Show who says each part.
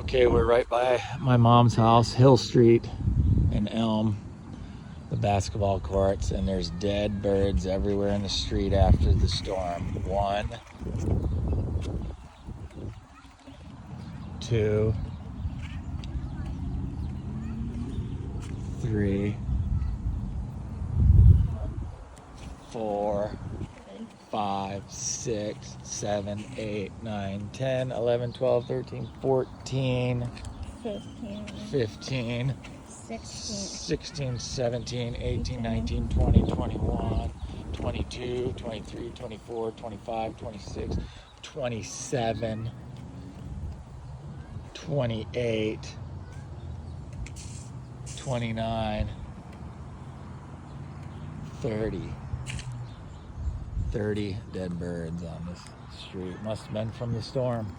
Speaker 1: Okay, we're right by my mom's house, Hill Street in Elm, the basketball courts, and there's dead birds everywhere in the street after the storm. 1, 2, 3, 4, 5, 6, 7, 8, 9, 10, 11, 12, 13, 14, 15, 16, 17, 18, 19, 20, 21, 22, 23, 24, 25, 26, 27, 28, 29, 30 dead birds on this street. Must have been from the storm.